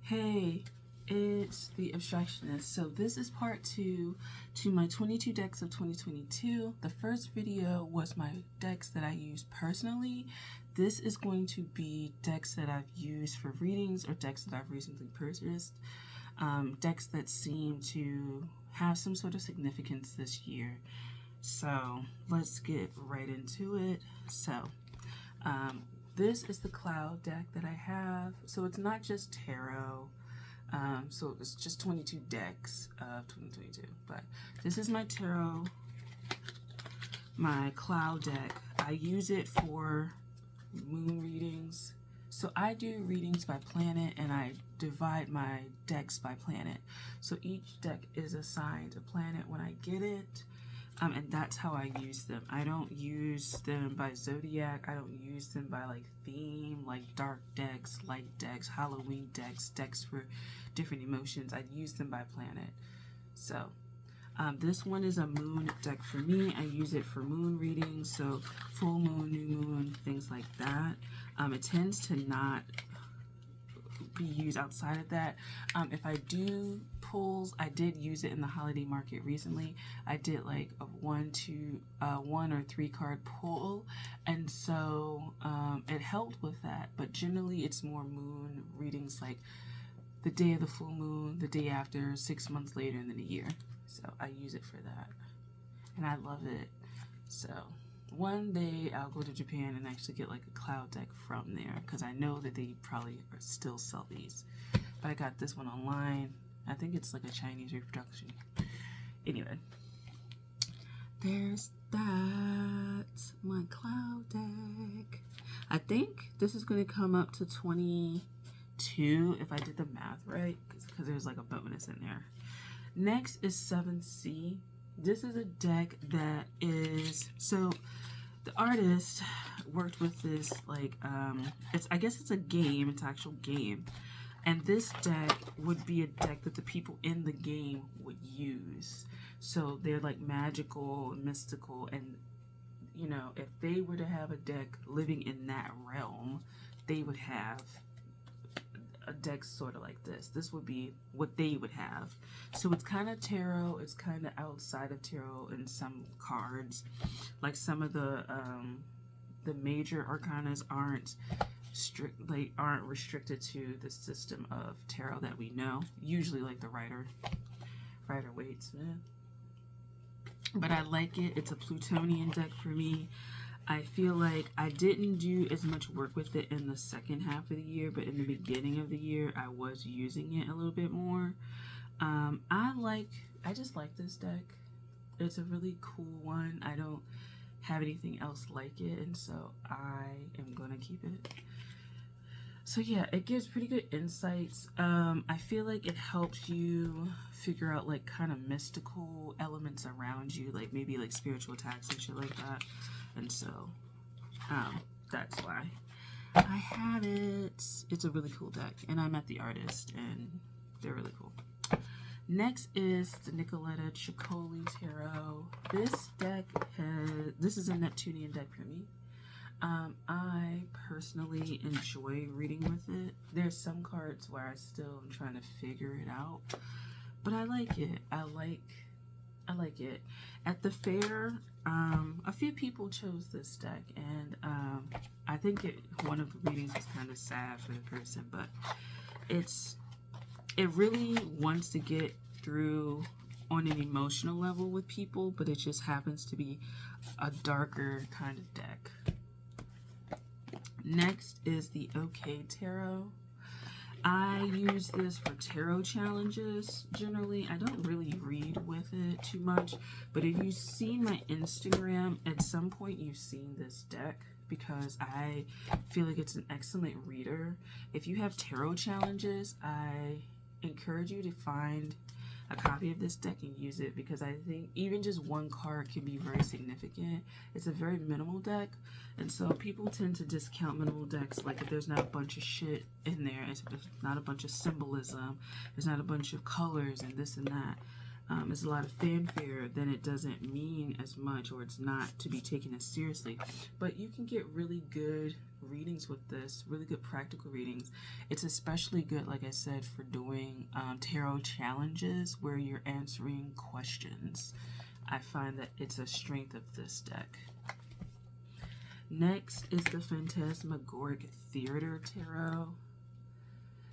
Hey, it's the Abstractionist. So this is part 2 to my 22 decks of 2022. The first video was my decks that I use personally. This is going to be decks that I've used for readings or decks that I've recently purchased. Decks that seem to have some sort of significance this year. So let's get right into it. This is the Cloud deck that I have. So it's not just tarot. So it's just 22 decks of 2022. But this is my tarot, my Cloud deck. I use it for moon readings. So I do readings by planet and I divide my decks by planet. So each deck is assigned a planet when I get it. And that's how I use them. I don't use them by zodiac. I don't use them by like theme, like dark decks, light decks, Halloween decks, decks for different emotions. I use them by planet. So this one is a moon deck for me. I use it for moon readings, so full moon, new moon, things like that. It tends to not be used outside of that. If I do pulls, I did use it in the holiday market recently. I did like a 1 or 3 card pull, and so it helped with that. But generally it's more moon readings, like the day of the full moon, the day after, 6 months later, and then a year. So I use it for that and I love it. So one day I'll go to Japan and actually get like a Cloud deck from there, because I know that they probably still sell these. But I got this one online. I think it's like a Chinese reproduction. Anyway, there's that, my Cloud deck. I think this is going to come up to 22 if I did the math right, because there's like a bonus in there. Next is 7C. This is a deck that is, so the artist worked with this, like, I guess it's a game, it's an actual game. And this deck would be a deck that the people in the game would use. So they're like magical, mystical, and you know, if they were to have a deck living in that realm, they would have a deck sort of like this. This would be what they would have. So it's kind of tarot, it's kind of outside of tarot in some cards. Like some of the major arcanas aren't restricted to the system of tarot that we know. Usually like the Rider-Waite-Smith. But I like it. It's a Plutonian deck for me. I feel like I didn't do as much work with it in the second half of the year, but in the beginning of the year, I was using it a little bit more. I just like this deck. It's a really cool one. I don't have anything else like it, and so I am gonna keep it. So yeah, it gives pretty good insights. I feel like it helps you figure out like kind of mystical elements around you, like maybe like spiritual attacks and shit like that. And so that's why I have it. It's a really cool deck, and I met the artist and they're really cool. Next is the Nicoletta Ciccoli Tarot. This is a Neptunian deck for me. I personally enjoy reading with it. There's some cards where I still am trying to figure it out, but I like it. I like it. At the fair, a few people chose this deck, and I think one of the readings is kind of sad for the person, but it really wants to get through on an emotional level with people, but it just happens to be a darker kind of deck. Next is the OK Tarot. I use this for tarot challenges generally. I don't really read with it too much, but if you've seen my Instagram, at some point you've seen this deck, because I feel like it's an excellent reader. If you have tarot challenges, I encourage you to find a copy of this deck and use it, because I think even just one card can be very significant. It's a very minimal deck, and so people tend to discount minimal decks, like if there's not a bunch of shit in there, if there's not a bunch of symbolism, there's not a bunch of colors and this and that. is a lot of fanfare, then it doesn't mean as much, or it's not to be taken as seriously. But you can get really good readings with this, really good practical readings. It's especially good, like I said, for doing tarot challenges where you're answering questions. I find that it's a strength of this deck. Next is the Phantasmagoric Theater Tarot.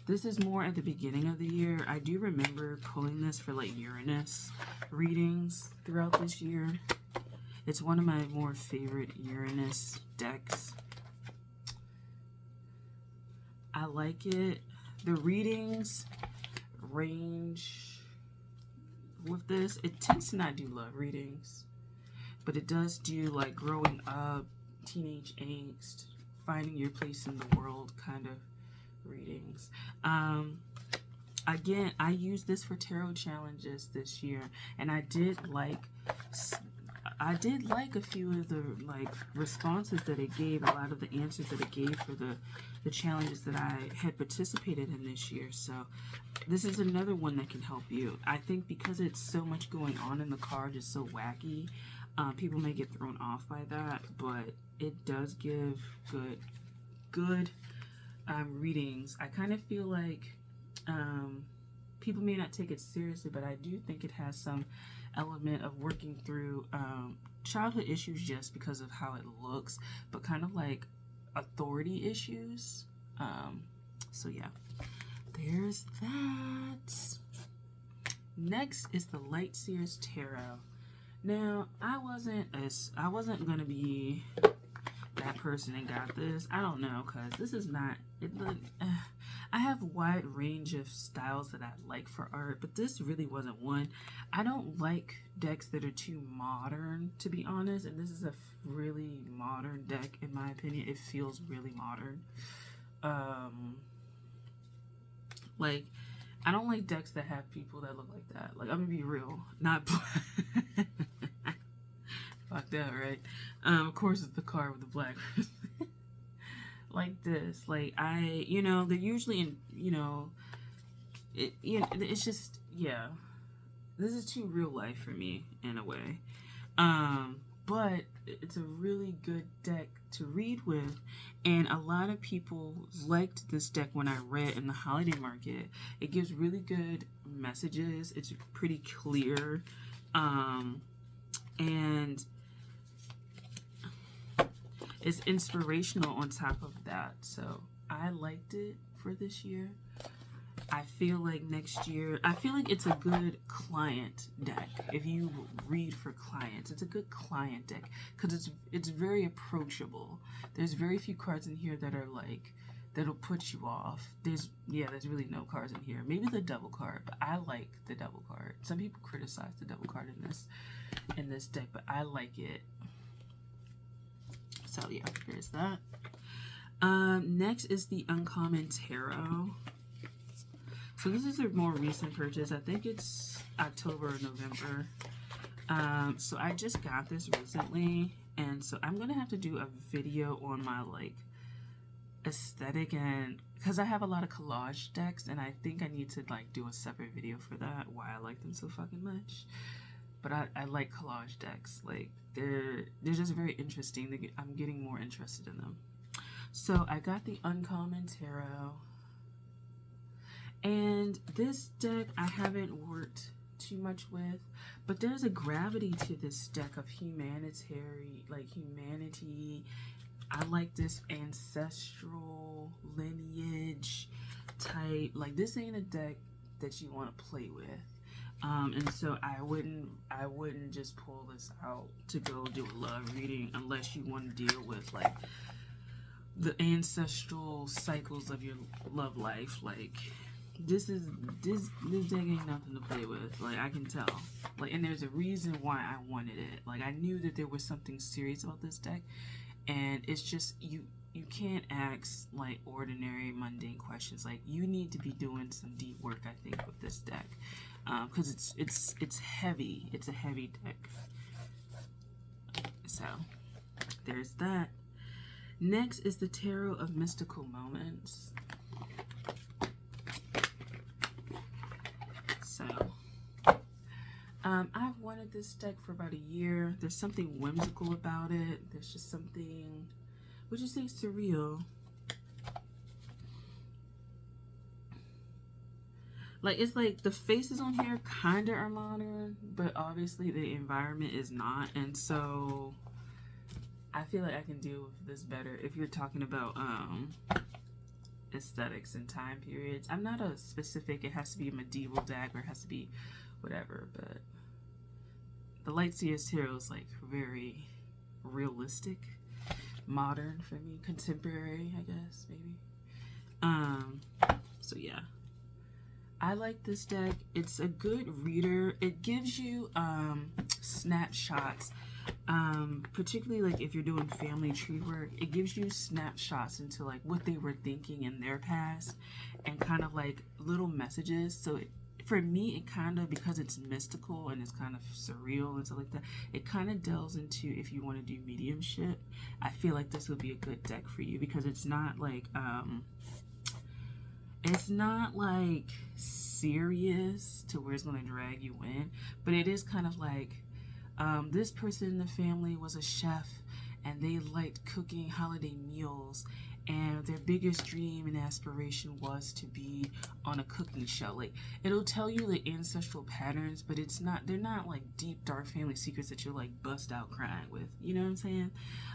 This is more at the beginning of the year. I do remember pulling this for like Uranus readings throughout this year. It's one of my more favorite Uranus decks. I like it. The readings range with this. It tends to not do love readings, but it does do like growing up, teenage angst, finding your place in the world kind of readings. Again, I used this for tarot challenges this year, and I did like a few of the like responses that it gave, a lot of the answers that it gave for the challenges that I had participated in this year. So this is another one that can help you. I think because it's so much going on in the card, it's so wacky, people may get thrown off by that, but it does give good readings. I kind of feel like people may not take it seriously, but I do think it has some element of working through childhood issues just because of how it looks, but kind of like authority issues. So yeah, there's that. Next is the Lightseers Tarot. Now, I wasn't gonna be that person and got this. I don't know, because this is not I have a wide range of styles that I like for art, but this really wasn't one. I don't like decks that are too modern, to be honest, and this is a really modern deck in my opinion. It feels really modern. Like, I don't like decks that have people that look like that. Like, I'm gonna be real, not fuck that, right? Of course it's the card with the black like this. Like, they're usually in, it's just, yeah. This is too real life for me in a way. But it's a really good deck to read with, and a lot of people liked this deck when I read in the holiday market. It gives really good messages. It's pretty clear, and it's inspirational on top of that. So I liked it for this year. I feel like next year, I feel like it's a good client deck. If you read for clients, it's a good client deck because it's very approachable. There's very few cards in here that are like, that'll put you off. There's really no cards in here. Maybe the double card, but I like the double card. Some people criticize the double card in this deck, but I like it. So yeah, there's that. Next is the Uncommon Tarot. So this is a more recent purchase. I think it's October or November. So I just got this recently, and so I'm gonna have to do a video on my like aesthetic, and because I have a lot of collage decks, and I think I need to like do a separate video for that, why I like them so fucking much. But I like collage decks. Like, they're just very interesting. I'm getting more interested in them. So I got the Uncommon Tarot. And this deck I haven't worked too much with, but there's a gravity to this deck of humanity. I like this ancestral lineage type. Like, this ain't a deck that you want to play with. And so I wouldn't just pull this out to go do a love reading unless you want to deal with like the ancestral cycles of your love life. Like, this deck ain't nothing to play with. Like, I can tell. Like, and there's a reason why I wanted it. Like, I knew that there was something serious about this deck, and it's just you can't ask like ordinary mundane questions. Like, you need to be doing some deep work, I think, with this deck. Because it's heavy. It's a heavy deck. So there's that. Next is the Tarot of Mystical Moments. So I've wanted this deck for about a year. There's something whimsical about it. There's just something, would you say, surreal? Like, it's like the faces on here kind of are modern, but obviously the environment is not. And so I feel like I can deal with this better if you're talking about aesthetics and time periods. I'm not a specific, it has to be a medieval deck or it has to be whatever, but the Lightseer's Tarot is like very realistic, modern for me, contemporary, I guess, maybe. So yeah. I like this deck. It's a good reader. It gives you snapshots, particularly like if you're doing family tree work. It gives you snapshots into like what they were thinking in their past and kind of like little messages. So for me, it kind of, because it's mystical and it's kind of surreal and stuff like that, it kind of delves into, if you want to do mediumship, I feel like this would be a good deck for you because it's not like serious to where it's going to drag you in, but it is kind of like this person in the family was a chef and they liked cooking holiday meals, and their biggest dream and aspiration was to be on a cooking show. Like, it'll tell you the ancestral patterns, but they're not like deep dark family secrets that you'll like bust out crying with, you know what I'm saying?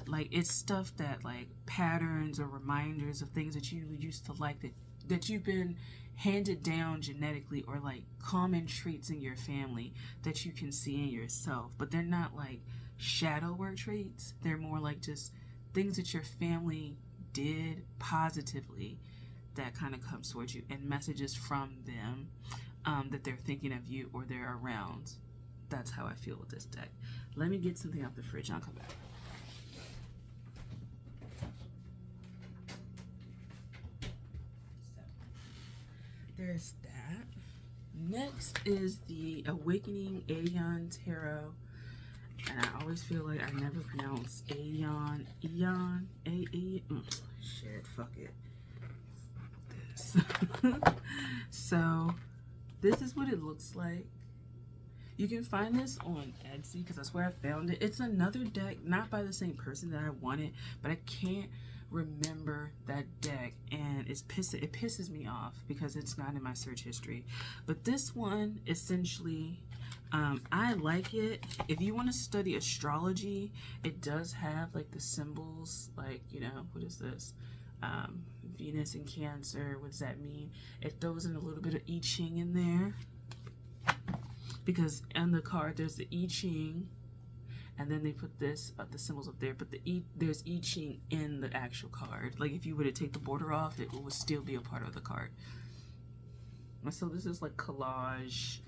Like, it's stuff that like patterns or reminders of things that you used to like, that you've been handed down genetically, or like common traits in your family that you can see in yourself. But they're not like shadow work traits. They're more like just things that your family did positively that kind of comes towards you, and messages from them that they're thinking of you or they're around. That's how I feel with this deck. Let me get something out the fridge and I'll come back. There's that. Next is the Awakening Aeon Tarot. And I always feel like I never pronounce Aeon. Shit, fuck it. This. So, this is what it looks like. You can find this on Etsy because that's where I found it. It's another deck, not by the same person that I wanted, but I can't remember that deck, and it pisses me off because it's not in my search history. But this one, essentially, I like it. If you want to study astrology, it does have like the symbols, like, you know, what is this? Venus in Cancer. What does that mean? It throws in a little bit of I Ching in there, because on the card there's the I Ching, and then they put this the symbols up there, but there's I Ching in the actual card. Like, if you were to take the border off, it would still be a part of the card. So this is like collage,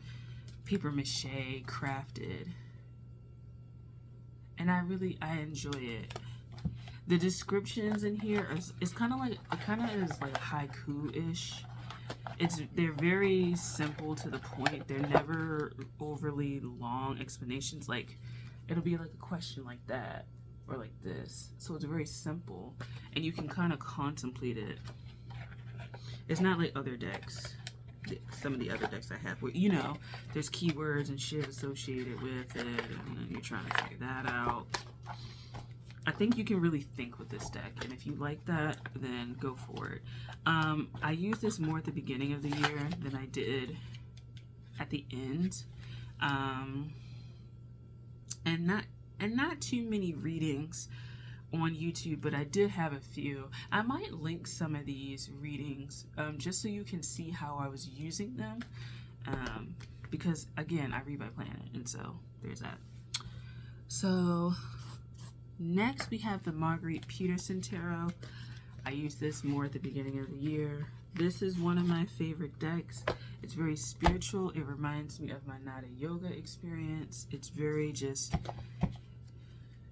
paper mache, crafted, and I enjoy it. The descriptions in here is kind of like, it kind of is like haiku-ish. They're very simple to the point. They're never overly long explanations. Like, it'll be like a question like that or like this. So it's very simple and you can kind of contemplate it. It's not like other decks, some of the other decks I have, where, you know, there's keywords and shit associated with it, and then you're trying to figure that out. I think you can really think with this deck, and if you like that, then go for it. I used this more at the beginning of the year than I did at the end, and not too many readings on YouTube, but I did have a few. I might link some of these readings just so you can see how I was using them, because again, I read by planet, and so there's that. So next we have the Marguerite Peterson Tarot. I used this more at the beginning of the year. This is one of my favorite decks. It's very spiritual. It reminds me of my Nada Yoga experience. It's very just,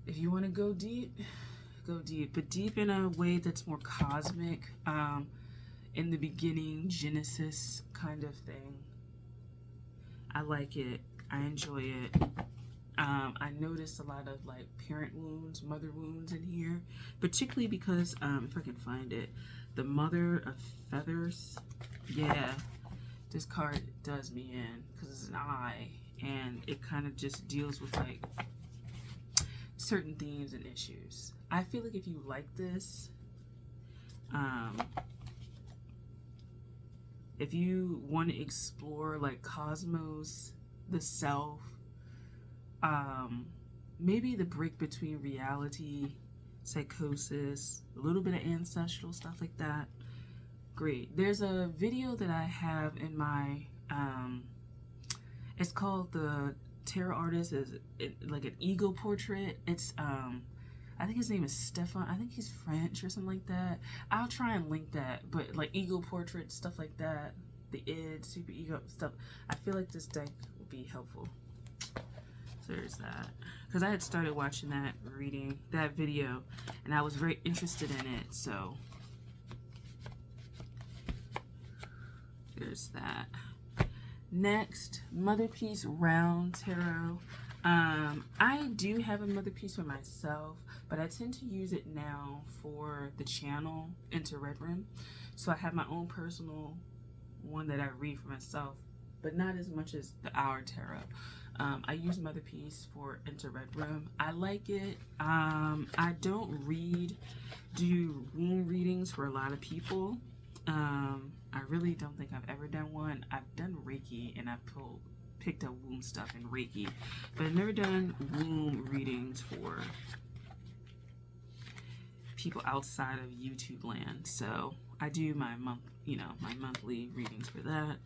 if you want to go deep, but deep in a way that's more cosmic, in the beginning, Genesis kind of thing. I like it. I enjoy it. I noticed a lot of like parent wounds, mother wounds in here, particularly because if I can find it, the Mother of Feathers. Yeah, this card does me in because it's an eye, and it kind of just deals with like certain themes and issues. I feel like if you like this, if you want to explore like cosmos, the self, maybe the break between reality, psychosis, a little bit of ancestral stuff like that, great. There's a video that I have in my it's called The Tarot Artist is like an ego portrait. It's I think his name is Stefan. I think he's French or something like that. I'll try and link that. But like ego portrait stuff like that, the id, super ego stuff, I feel like this deck would be helpful. So there's that. Because I had started watching that video, and I was very interested in it. So there's that. Next, Mother Peace Round Tarot. I do have a Mother Peace for myself, but I tend to use it now for the channel into Red Room. So I have my own personal one that I read for myself, but not as much as the Hour Tarot. I use Mother Peace for into Red Room. I like it. I don't do womb readings for a lot of people. I really don't think I've ever done one. I've done Reiki, and I picked up womb stuff in Reiki, but I've never done womb readings for people outside of YouTube land. So I do my my monthly readings for that,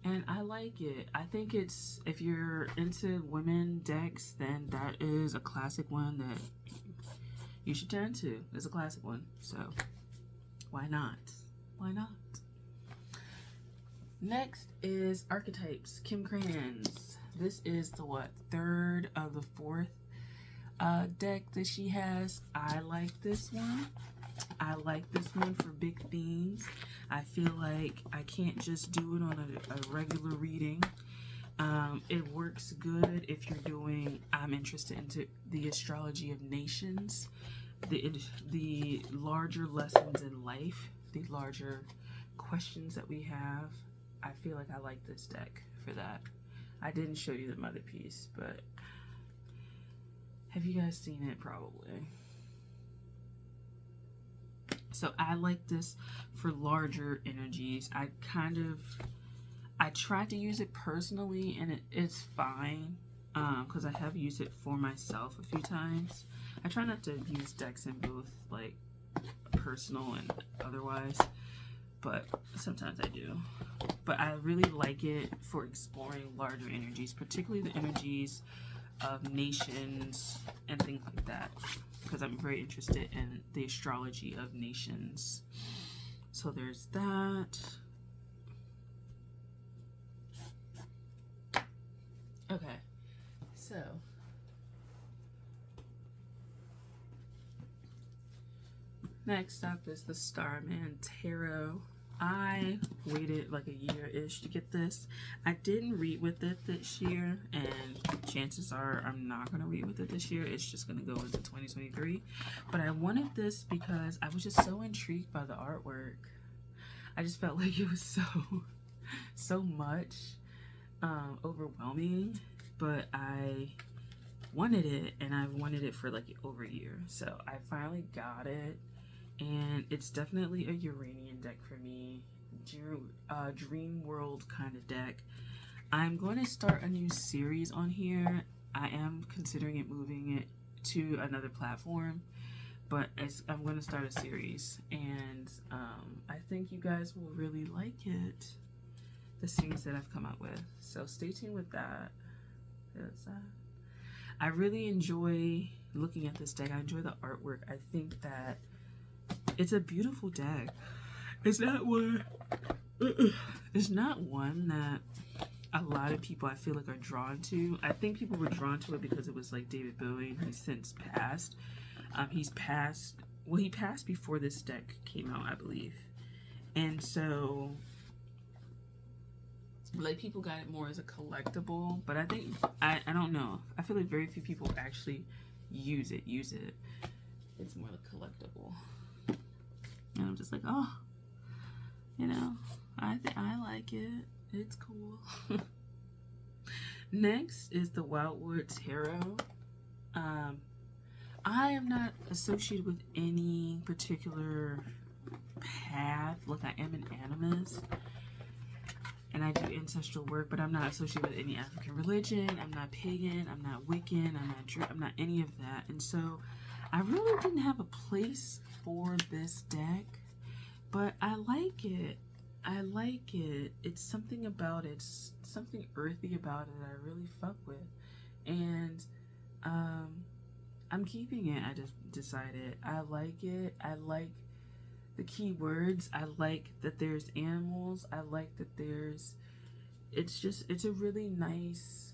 and I like it. I think it's, if you're into women decks, then that is a classic one that you should turn to. It's a classic one, so why not? Why not? Next is Archetypes, Kim Krans. This is the third of the fourth deck that she has. I like this one. I like this one for big themes. I feel like I can't just do it on a regular reading. It works good if you're doing, I'm interested into the astrology of nations, the larger lessons in life, the larger questions that we have. I feel like I like this deck for that. I didn't show you the Mother Peace, but have you guys seen it? Probably. So I like this for larger energies. I tried to use it personally, and it's fine, because I have used it for myself a few times. I try not to use decks in both like personal and otherwise, but sometimes I do. But I really like it for exploring larger energies, particularly the energies of nations and things like that, because I'm very interested in the astrology of nations. So there's that. Okay, so next up is the Starman Tarot. I waited like a year-ish to get this. I didn't read with it this year, and chances are I'm not going to read with it this year. It's just going to go into 2023. But I wanted this because I was just so intrigued by the artwork. I just felt like it was so much overwhelming, but I wanted it, and I wanted it for like over a year. So I finally got it. And it's definitely a Uranian deck for me, dream world kind of deck. I'm going to start a new series on here. I am considering moving it to another platform, but I'm going to start a series, and I think you guys will really like it, the series that I've come up with. So stay tuned with that. I really enjoy looking at this deck. I enjoy the artwork. I think that it's a beautiful deck. It's not one that a lot of people, I feel like, are drawn to. I think people were drawn to it because it was like David Bowie. He's since passed. He passed before this deck came out, I believe. And so like people got it more as a collectible, but I think I don't know. I feel like very few people actually use it. It's more like collectible. And I'm just like, oh, I like it. It's cool. Next is the Wildwood Tarot. I am not associated with any particular path. Look, I am an animist and I do ancestral work, but I'm not associated with any African religion. I'm not pagan. I'm not Wiccan. I'm not any of that. And so I really didn't have a place for this deck, but I like it. I like it. It's something about it. It's something earthy about it that I really fuck with. And I'm keeping it. I just decided. I like it. I like the keywords. I like that there's animals. I like that there's, it's a really nice,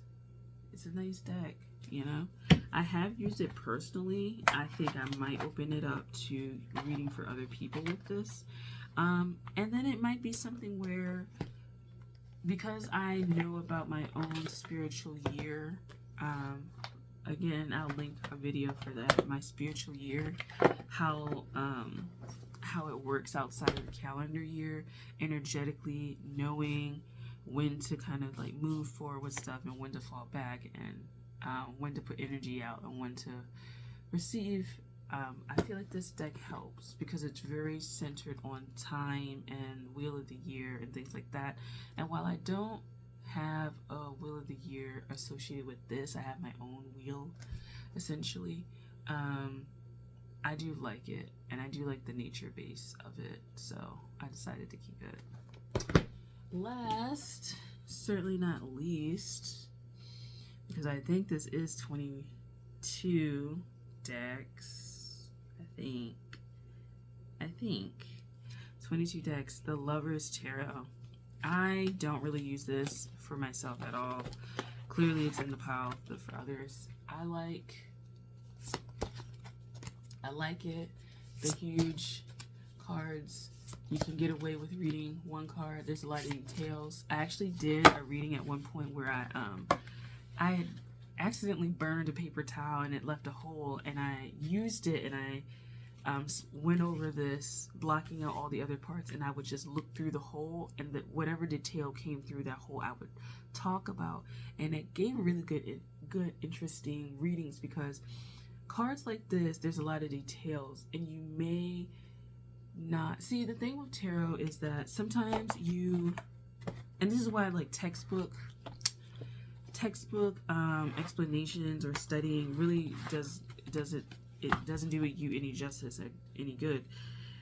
it's a nice deck, you know? I have used it personally. I think I might open it up to reading for other people with this. And then it might be something where, because I know about my own spiritual year, again, I'll link a video for that, my spiritual year, how it works outside of the calendar year, energetically knowing when to kind of like move forward with stuff and when to fall back, and when to put energy out and when to receive. I feel like this deck helps because it's very centered on time and wheel of the year and things like that. And while I don't have a wheel of the year associated with this, I have my own wheel essentially. I do like it, and I do like the nature base of it, so I decided to keep it. Last, certainly not least, because I think this is 22 decks. I think 22 decks. The Lover's Tarot. I don't really use this for myself at all. Clearly it's in the pile for others. I like it. The huge cards. You can get away with reading one card. There's a lot of details. I actually did a reading at one point where I had accidentally burned a paper towel and it left a hole, and I used it and I went over this, blocking out all the other parts, and I would just look through the hole, and whatever detail came through that hole I would talk about, and it gave really good interesting readings, because cards like this, there's a lot of details, and you may not see. The thing with tarot is that sometimes and this is why I like textbook explanations or studying really doesn't do you any justice or any good,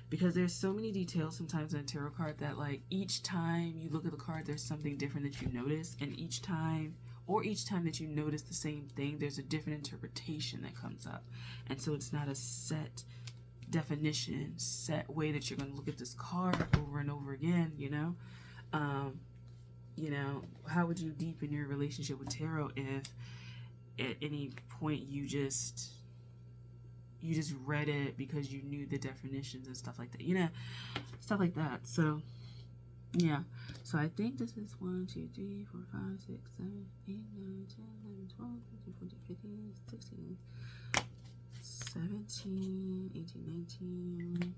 because there's so many details sometimes in a tarot card that like each time you look at the card there's something different that you notice, and each time that you notice the same thing there's a different interpretation that comes up, and so it's not a set definition, set way that you're going to look at this card over and over again, you know? How would you deepen your relationship with tarot if at any point you just read it because you knew the definitions and stuff like that, stuff like that. So yeah, so I think this is 1, 2, 3, 4, 5, 6, 7, 8, 9, 10, 11, 12, 13, 14, 15, 16, 17, 18, 19,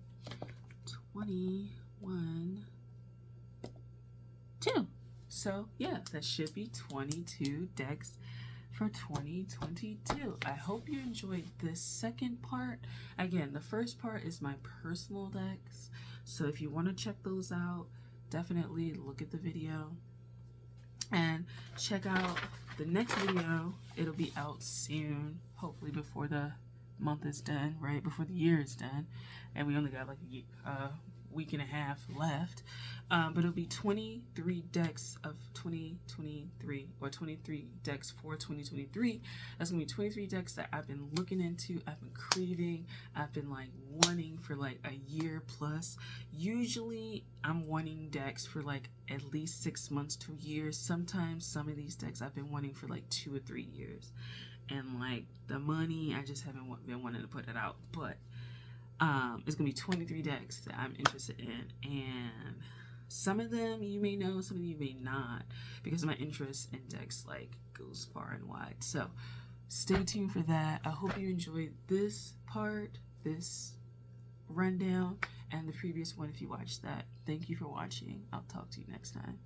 20, 1, 2. So yeah, that should be 22 decks for 2022. I hope you enjoyed this second part. Again, the first part is my personal decks, so if you want to check those out, definitely look at the video and check out the next video. It'll be out soon, hopefully before the month is done, right before the year is done, and we only got like a week and a half left, but it'll be 23 decks of 2023, or 23 decks for 2023. That's gonna be 23 decks that I've been looking into, I've been craving, I've been like wanting for like a year plus. Usually I'm wanting decks for like at least 6 months to a year. Sometimes some of these decks I've been wanting for like 2 or 3 years, and like the money, I just haven't been wanting to put it out. But it's gonna be 23 decks that I'm interested in, and some of them you may know, some of you may not, because my interest in decks like goes far and wide. So stay tuned for that. I hope you enjoyed this part, this rundown, and the previous one if you watched that. Thank you for watching. I'll talk to you next time.